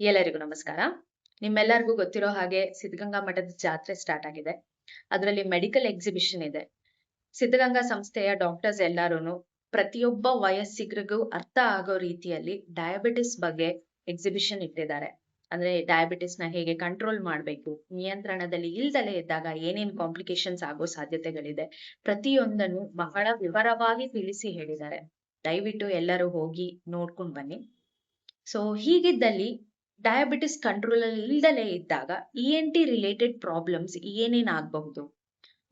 ಎಲ್ಲರಿಗೂ ನಮಸ್ಕಾರ. ನಿಮ್ಮೆಲ್ಲರಿಗೂ ಗೊತ್ತಿರೋ ಹಾಗೆ ಸಿದ್ಧಗಂಗಾ ಮಠದ ಜಾತ್ರೆ ಸ್ಟಾರ್ಟ್ ಆಗಿದೆ. ಅದರಲ್ಲಿ ಮೆಡಿಕಲ್ ಎಕ್ಸಿಬಿಷನ್ ಇದೆ. ಸಿದ್ಧಗಂಗಾ ಸಂಸ್ಥೆಯ ಡಾಕ್ಟರ್ಸ್ ಎಲ್ಲಾರೂನು ಪ್ರತಿಯೊಬ್ಬ ವಯಸ್ಸಿಗರಿಗೂ ಅರ್ಥ ಆಗೋ ರೀತಿಯಲ್ಲಿ ಡಯಾಬಿಟಿಸ್ ಬಗ್ಗೆ ಎಕ್ಸಿಬಿಷನ್ ಇಟ್ಟಿದ್ದಾರೆ. ಅಂದ್ರೆ ಡಯಾಬಿಟಿಸ್ ನ ಹೇಗೆ ಕಂಟ್ರೋಲ್ ಮಾಡ್ಬೇಕು, ನಿಯಂತ್ರಣದಲ್ಲಿ ಇಲ್ದಲೇ ಇದ್ದಾಗ ಏನೇನ್ ಕಾಂಪ್ಲಿಕೇಶನ್ಸ್ ಆಗೋ ಸಾಧ್ಯತೆಗಳಿದೆ, ಪ್ರತಿಯೊಂದನ್ನು ಬಹಳ ವಿವರವಾಗಿ ತಿಳಿಸಿ ಹೇಳಿದ್ದಾರೆ. ದಯವಿಟ್ಟು ಎಲ್ಲರೂ ಹೋಗಿ ನೋಡ್ಕೊಂಡ್ ಬನ್ನಿ. ಸೊ ಹೀಗಿದ್ದಲ್ಲಿ ಡಯಾಬಿಟಿಸ್ ಕಂಟ್ರೋಲ್ ಅಲ್ಲಿ ಇಲ್ದಲೇ ಇದ್ದಾಗ ENT ರಿಲೇಟೆಡ್ ಪ್ರಾಬ್ಲಮ್ಸ್ ಏನೇನ್ ಆಗಬಹುದು?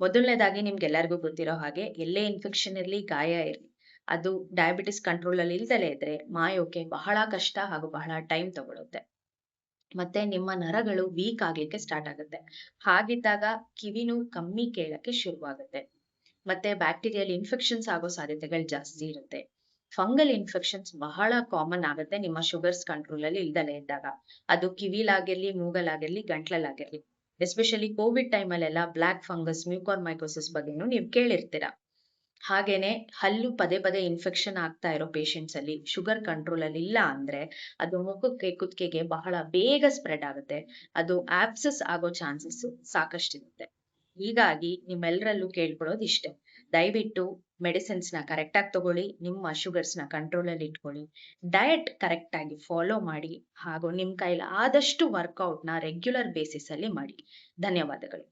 ಮೊದಲನೇದಾಗಿ ನಿಮ್ಗೆಲ್ಲರಿಗೂ ಗೊತ್ತಿರೋ ಹಾಗೆ ಎಲ್ಲೇ ಇನ್ಫೆಕ್ಷನ್ ಇರ್ಲಿ, ಗಾಯ ಇರ್ಲಿ, ಅದು ಡಯಾಬಿಟಿಸ್ ಕಂಟ್ರೋಲ್ ಅಲ್ಲಿ ಇಲ್ದಲೇ ಇದ್ರೆ ಮಾಯೋಕೆ ಬಹಳ ಕಷ್ಟ ಹಾಗೂ ಬಹಳ ಟೈಮ್ ತಗೊಳುತ್ತೆ. ಮತ್ತೆ ನಿಮ್ಮ ನರಗಳು ವೀಕ್ ಆಗ್ಲಿಕ್ಕೆ ಸ್ಟಾರ್ಟ್ ಆಗುತ್ತೆ. ಹಾಗಿದ್ದಾಗ ಕಿವಿನೂ ಕಮ್ಮಿ ಕೇಳಕ್ಕೆ ಶುರುವಾಗುತ್ತೆ. ಮತ್ತೆ ಬ್ಯಾಕ್ಟೀರಿಯಲ್ ಇನ್ಫೆಕ್ಷನ್ಸ್ ಆಗೋ ಸಾಧ್ಯತೆಗಳು ಜಾಸ್ತಿ ಇರುತ್ತೆ. ಫಂಗಲ್ ಇನ್ಫೆಕ್ಷನ್ಸ್ ಬಹಳ ಕಾಮನ್ ಆಗುತ್ತೆ ನಿಮ್ಮ ಶುಗರ್ಸ್ ಕಂಟ್ರೋಲ್ ಅಲ್ಲಿ ಇಲ್ದಲೇ ಇದ್ದಾಗ. ಅದು ಕಿವಿಲಾಗಿರ್ಲಿ, ಮೂಗಲಾಗಿರ್ಲಿ, ಗಂಟ್ಲಲ್ಲಾಗಿರ್ಲಿ. ಎಸ್ಪೆಷಲಿ ಕೋವಿಡ್ ಟೈಮ್ ಅಲ್ಲೆಲ್ಲ ಬ್ಲಾಕ್ ಫಂಗಸ್, ಮ್ಯೂಕೋರ್ಮೈಕೋಸಿಸ್ ಬಗ್ಗೆನೂ ನೀವು ಕೇಳಿರ್ತೀರಾ. ಹಾಗೇನೆ ಹಲ್ಲು ಪದೇ ಪದೇ ಇನ್ಫೆಕ್ಷನ್ ಆಗ್ತಾ ಇರೋ ಪೇಷಂಟ್ಸ್ ಅಲ್ಲಿ ಶುಗರ್ ಕಂಟ್ರೋಲ್ ಅಲ್ಲಿ ಇಲ್ಲ ಅಂದ್ರೆ ಅದು ಮುಖಕ್ಕೆ, ಕುತ್ತಿಗೆಗೆ ಬಹಳ ಬೇಗ ಸ್ಪ್ರೆಡ್ ಆಗುತ್ತೆ. ಅದು ಆಬ್ಸೆಸ್ ಆಗೋ ಚಾನ್ಸಸ್ ಸಾಕಷ್ಟಿರುತ್ತೆ. ಹೀಗಾಗಿ ನಿಮ್ಮೆಲ್ಲರಲ್ಲೂ ಕೇಳ್ಕೊಳ್ಳೋದು ಇಷ್ಟೇ. ದಯವಿಟ್ಟು ಮೆಡಿಸಿನ್ಸ್ ನ ಕರೆಕ್ಟ್ ಆಗಿ ತಗೊಳ್ಳಿ, ನಿಮ್ಮ ಶುಗರ್ಸ್ ನ ಕಂಟ್ರೋಲ್ ಅಲ್ಲಿ ಇಟ್ಕೊಳ್ಳಿ, ಡಯಟ್ ಕರೆಕ್ಟ್ ಆಗಿ ಫಾಲೋ ಮಾಡಿ, ಹಾಗೂ ನಿಮ್ ಕೈಲಿ ಆದಷ್ಟು ವರ್ಕೌಟ್ ನ ರೆಗ್ಯುಲರ್ ಬೇಸಿಸ್ ಅಲ್ಲಿ ಮಾಡಿ. ಧನ್ಯವಾದಗಳು.